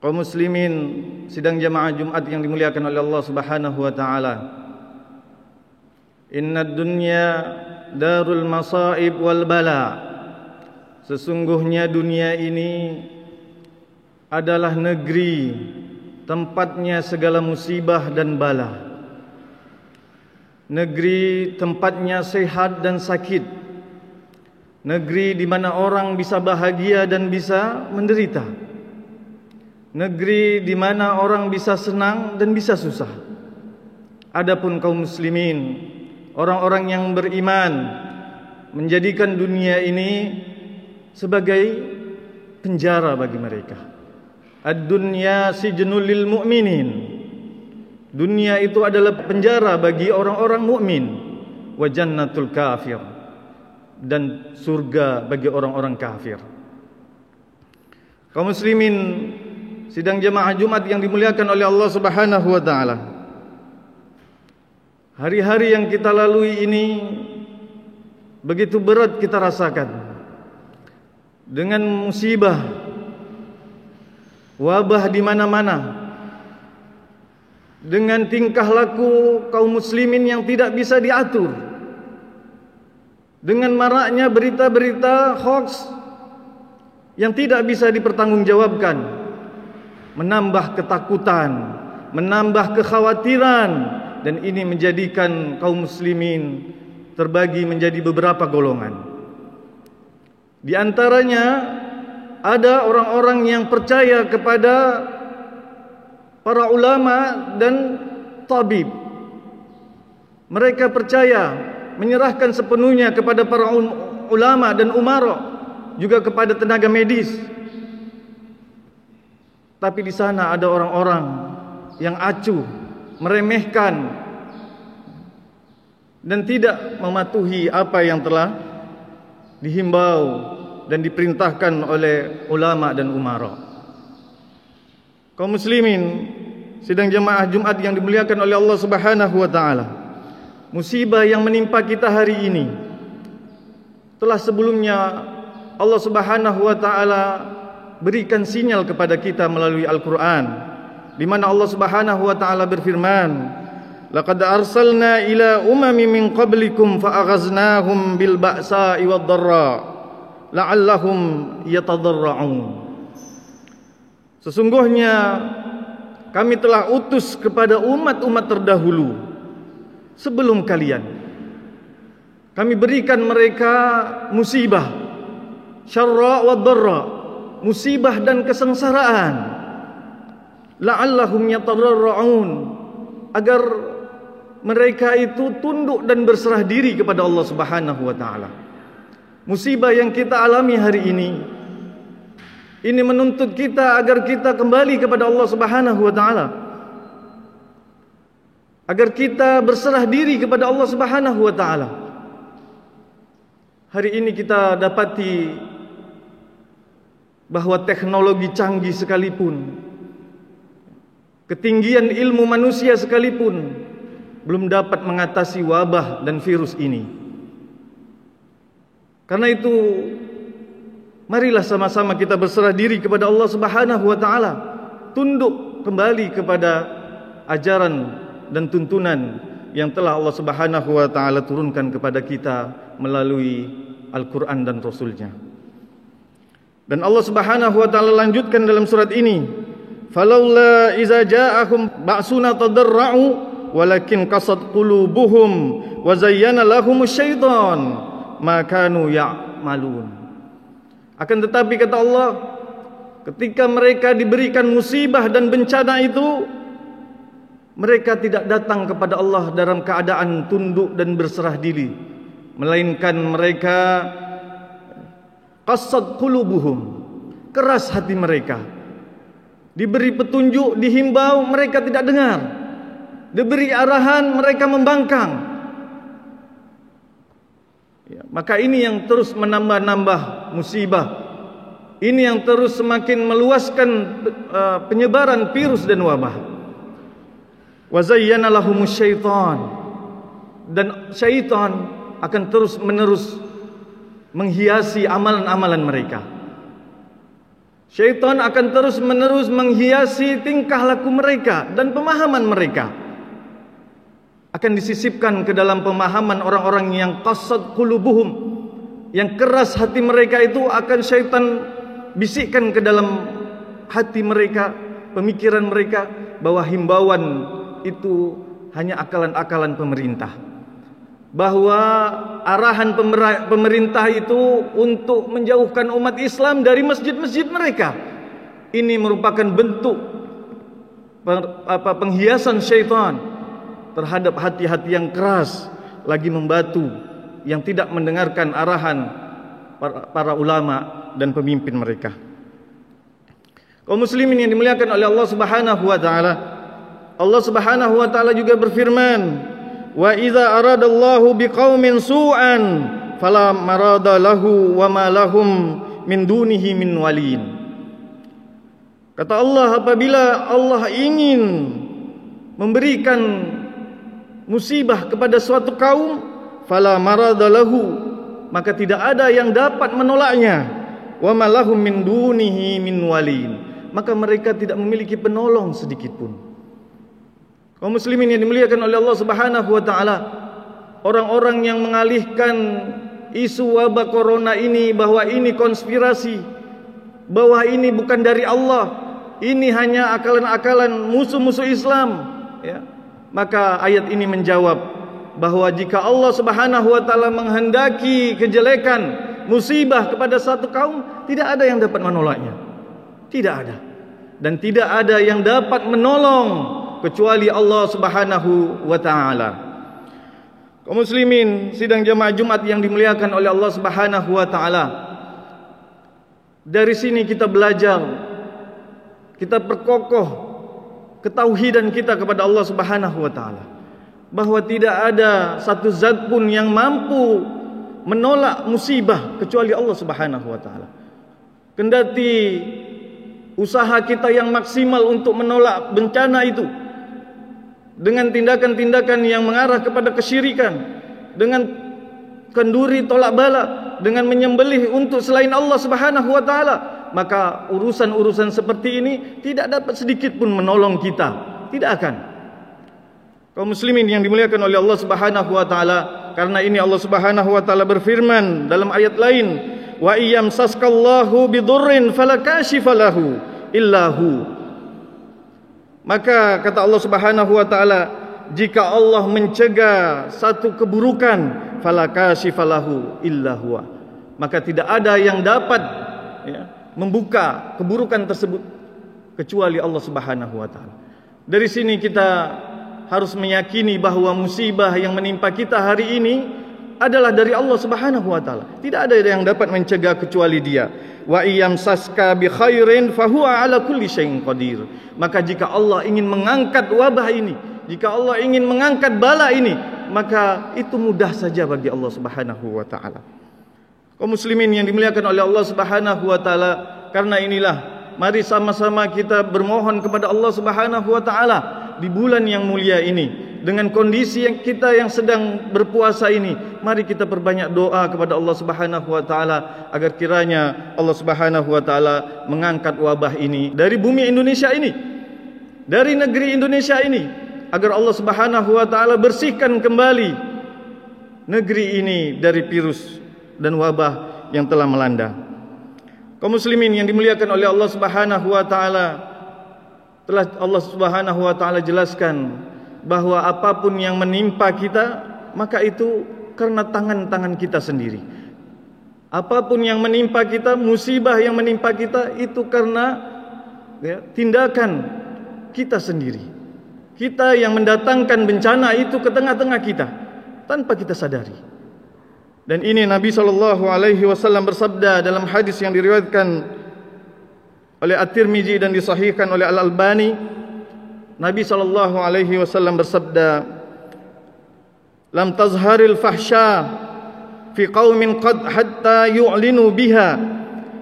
Kaum muslimin sidang jamaah Jumat yang dimuliakan oleh Allah Subhanahu wa taala. Innad dunya darul masaib wal bala. Sesungguhnya dunia ini adalah negeri tempatnya segala musibah dan bala. Negeri tempatnya sehat dan sakit. Negeri di mana orang bisa bahagia dan bisa menderita. Negeri di mana orang bisa senang dan bisa susah. Adapun kaum muslimin, orang-orang yang beriman, menjadikan dunia ini sebagai penjara bagi mereka. Ad-dunya sijnul lil mu'minin. Dunia itu adalah penjara bagi orang-orang mukmin. Wa jannatul kafir, dan surga bagi orang-orang kafir. Kaum muslimin sidang jamaah Jumat yang dimuliakan oleh Allah Subhanahu wa taala. Hari-hari yang kita lalui ini begitu berat kita rasakan. Dengan musibah, wabah di mana-mana. Dengan tingkah laku kaum muslimin yang tidak bisa diatur. Dengan maraknya berita-berita hoax yang tidak bisa dipertanggungjawabkan, menambah ketakutan, menambah kekhawatiran, dan ini menjadikan kaum muslimin terbagi menjadi beberapa golongan. Di antaranya ada orang-orang yang percaya kepada para ulama dan tabib. Mereka percaya, menyerahkan sepenuhnya kepada para ulama dan umara, juga kepada tenaga medis. Tapi di sana ada orang-orang yang acuh, meremehkan, dan tidak mematuhi apa yang telah dihimbau dan diperintahkan oleh ulama dan umara. Kaum muslimin sidang jamaah Jumat yang dimuliakan oleh Allah Subhanahu wa taala, musibah yang menimpa kita hari ini telah sebelumnya Allah Subhanahu wa taala berikan sinyal kepada kita melalui Al-Quran, di mana Allah Subhanahu wa taala berfirman, laqad arsalna ila umamin min qablikum fa'aghaznahum bil ba'sa'i wad dharra la'allahum yatadarra'un. Sesungguhnya kami telah utus kepada umat-umat terdahulu sebelum kalian. Kami berikan mereka musibah, syarra wad dharra, musibah dan kesengsaraan, la'allahum yatadarra'un, agar mereka itu tunduk dan berserah diri kepada Allah Subhanahu wa taala. Musibah yang kita alami hari ini menuntut kita agar kita kembali kepada Allah Subhanahu wa taala, agar kita berserah diri kepada Allah Subhanahu wa taala. Hari ini kita dapati bahwa teknologi canggih sekalipun, ketinggian ilmu manusia sekalipun, belum dapat mengatasi wabah dan virus ini. Karena itu, marilah sama-sama kita berserah diri kepada Allah Subhanahu wa taala, tunduk kembali kepada ajaran dan tuntunan yang telah Allah Subhanahu wa taala turunkan kepada kita melalui Al-Quran dan Rasul-Nya. Dan Allah Subhanahu wa taala lanjutkan dalam surat ini, falaula iza ja'ahum ba'suna tadarra'u walakin qasat qulubuhum wa zayyana lahumus syaitan ma kanu ya'malun. Akan tetapi kata Allah, ketika mereka diberikan musibah dan bencana itu, mereka tidak datang kepada Allah dalam keadaan tunduk dan berserah diri, melainkan mereka qasad qulubuhum, keras hati mereka. Diberi petunjuk, dihimbau, mereka tidak dengar. Diberi arahan, mereka membangkang. Ya, maka ini yang terus menambah-nambah musibah. Ini yang terus semakin meluaskan penyebaran virus dan wabah. Wa zayyana lahumus syaitan, dan syaitan akan terus menerus menghiasi amalan-amalan mereka. Syaitan akan terus-menerus menghiasi tingkah laku mereka dan pemahaman mereka. Akan disisipkan ke dalam pemahaman orang-orang yang qasad qulubuhum, yang keras hati mereka itu, akan syaitan bisikkan ke dalam hati mereka, pemikiran mereka, bahwa himbauan itu hanya akalan-akalan pemerintah, bahwa arahan pemerintah itu untuk menjauhkan umat Islam dari masjid-masjid mereka. Ini merupakan bentuk penghiasan syaitan terhadap hati-hati yang keras, lagi membatu, yang tidak mendengarkan arahan para ulama dan pemimpin mereka. Kaum muslimin yang dimuliakan oleh Allah Subhanahu wa taala, Allah Subhanahu wa taala juga berfirman, "Wa idza aradallahu biqaumin su'an fala marada lahu wa ma lahum min dunihi min waliin." Kata Allah, apabila Allah ingin memberikan musibah kepada suatu kaum, fala marada lahu, maka tidak ada yang dapat menolaknya, wa ma lahum min dunihi min waliin, maka mereka tidak memiliki penolong sedikit pun. Kaum muslimin yang dimuliakan oleh Allah Subhanahu wa taala, orang-orang yang mengalihkan isu wabah corona ini bahwa ini konspirasi, bahwa ini bukan dari Allah, ini hanya akalan-akalan musuh-musuh Islam, ya, maka ayat ini menjawab bahwa jika Allah Subhanahu wa taala menghendaki kejelekan, musibah kepada satu kaum, tidak ada yang dapat menolaknya. Tidak ada. Dan tidak ada yang dapat menolong kecuali Allah Subhanahu wa taala. Kaum muslimin sidang jamaah Jumat yang dimuliakan oleh Allah Subhanahu wa taala, dari sini kita belajar, kita perkokoh ketauhidan kita kepada Allah Subhanahu wa taala, bahwa tidak ada satu zat pun yang mampu menolak musibah kecuali Allah Subhanahu wa taala. Kendati usaha kita yang maksimal untuk menolak bencana itu dengan tindakan-tindakan yang mengarah kepada kesyirikan, dengan kenduri tolak bala, dengan menyembelih untuk selain Allah Subhanahu wa taala, maka urusan-urusan seperti ini tidak dapat sedikit pun menolong kita, tidak akan. Kaum muslimin yang dimuliakan oleh Allah Subhanahu wa taala, karena ini Allah Subhanahu wa taala berfirman dalam ayat lain, wa iyamsaskallahu bidurrin falakashifalahu illahu. Maka kata Allah Subhanahu wa taala, jika Allah mencegah satu keburukan, falakashifalahu illa huwa, maka tidak ada yang dapat, ya, membuka keburukan tersebut kecuali Allah Subhanahu wa taala. Dari sini kita harus meyakini bahwa musibah yang menimpa kita hari ini adalah dari Allah Subhanahu wa taala. Tidak ada yang dapat mencegah kecuali Dia. Wa iyamsaska bi khairin fahuwa ala kulli syai'in qadir. Maka jika Allah ingin mengangkat wabah ini, jika Allah ingin mengangkat bala ini, maka itu mudah saja bagi Allah Subhanahu wa taala. Kaum muslimin yang dimuliakan oleh Allah Subhanahu wa taala, karena inilah mari sama-sama kita bermohon kepada Allah Subhanahu wa taala di bulan yang mulia ini, dengan kondisi yang kita yang sedang berpuasa ini, mari kita perbanyak doa kepada Allah Subhanahu wa taala agar kiranya Allah Subhanahu wa taala mengangkat wabah ini dari bumi Indonesia ini, dari negeri Indonesia ini, agar Allah Subhanahu wa taala bersihkan kembali negeri ini dari virus dan wabah yang telah melanda. Kaum muslimin yang dimuliakan oleh Allah Subhanahu wa taala, telah Allah Subhanahu wa taala jelaskan bahwa apapun yang menimpa kita, maka itu karena tangan-tangan kita sendiri. Apapun yang menimpa kita, musibah yang menimpa kita, itu karena, ya, tindakan kita sendiri. Kita yang mendatangkan bencana itu ke tengah-tengah kita tanpa kita sadari. Dan ini Nabi SAW bersabda dalam hadis yang diriwayatkan oleh At-Tirmizi dan disahihkan oleh Al-Albani. Nabi SAW bersabda, lam tazharil fahsya fi qaumin qad hatta yu'linu biha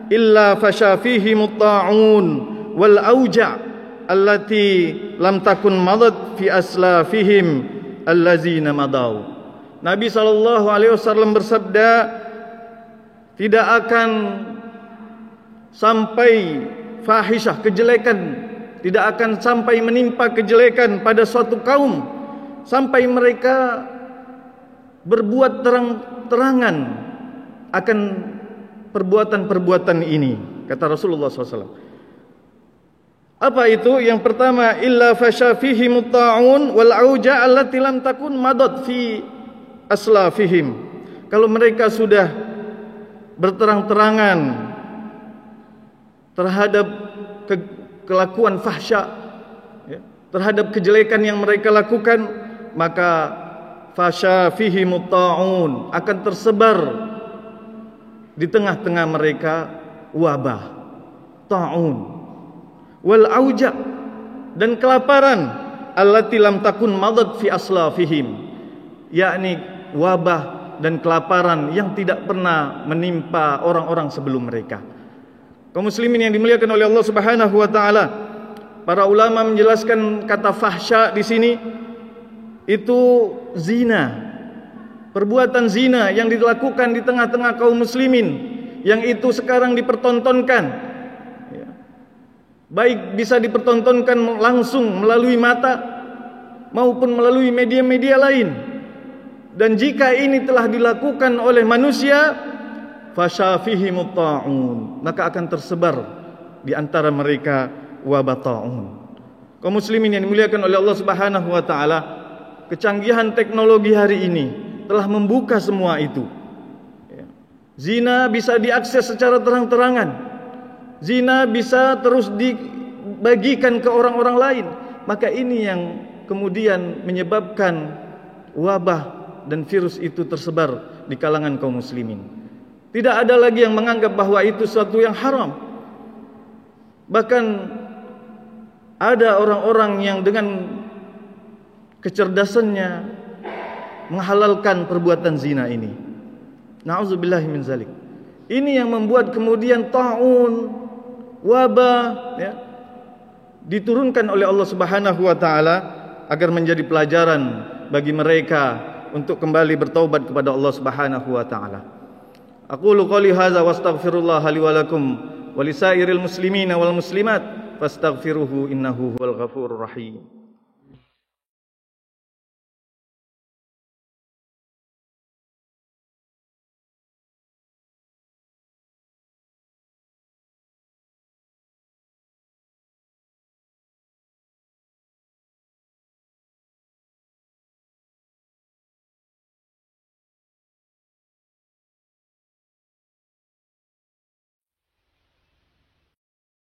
illa fasha fihi mutta'un wal auja' allati lam takun madat fi aslafihim allazina madaw. Nabi SAW bersabda, tidak akan sampai fahisyah, kejelekan, tidak akan sampai menimpa kejelekan pada suatu kaum sampai mereka berbuat terang-terangan akan perbuatan-perbuatan ini, kata Rasulullah SAW. Apa itu? Yang pertama, illa fasha fihim at-ta'un wal auja allati lam takun madat fi aslafihim. Kalau mereka sudah berterang-terangan terhadap kelakuan fahsya, ya, terhadap kejelekan yang mereka lakukan, maka fasha fihim at-ta'un, akan tersebar di tengah-tengah mereka wabah, ta'un, wal auja, dan kelaparan, allati lam takun madad fi aslafihim, yakni wabah dan kelaparan yang tidak pernah menimpa orang-orang sebelum mereka. Kaum muslimin yang dimuliakan oleh Allah Subhanahu wa taala, para ulama menjelaskan kata fahsya di sini itu zina. Perbuatan zina yang dilakukan di tengah-tengah kaum muslimin, yang itu sekarang dipertontonkan, ya, baik bisa dipertontonkan langsung melalui mata maupun melalui media-media lain. Dan jika ini telah dilakukan oleh manusia, fasyafihimut ta'un, maka akan tersebar di antara mereka wabah ta'un. Kaum muslimin yang dimuliakan oleh Allah Subhanahu wa taala, kecanggihan teknologi hari ini telah membuka semua itu. Zina bisa diakses secara terang-terangan. Zina bisa terus dibagikan ke orang-orang lain. Maka ini yang kemudian menyebabkan wabah dan virus itu tersebar di kalangan kaum muslimin. Tidak ada lagi yang menganggap bahwa itu suatu yang haram. Bahkan ada orang-orang yang dengan kecerdasannya menghalalkan perbuatan zina ini. Na'udzubillahi min zalik. Ini yang membuat kemudian ta'un, wabah, ya, diturunkan oleh Allah Subhanahu wa taala agar menjadi pelajaran bagi mereka untuk kembali bertaubat kepada Allah Subhanahu wa taala. Aqulu qouli hadza wastaghfirullah li wa lakum wa lisairil muslimina wal muslimat fastaghfiruhu innahu huwal ghafurur rahim.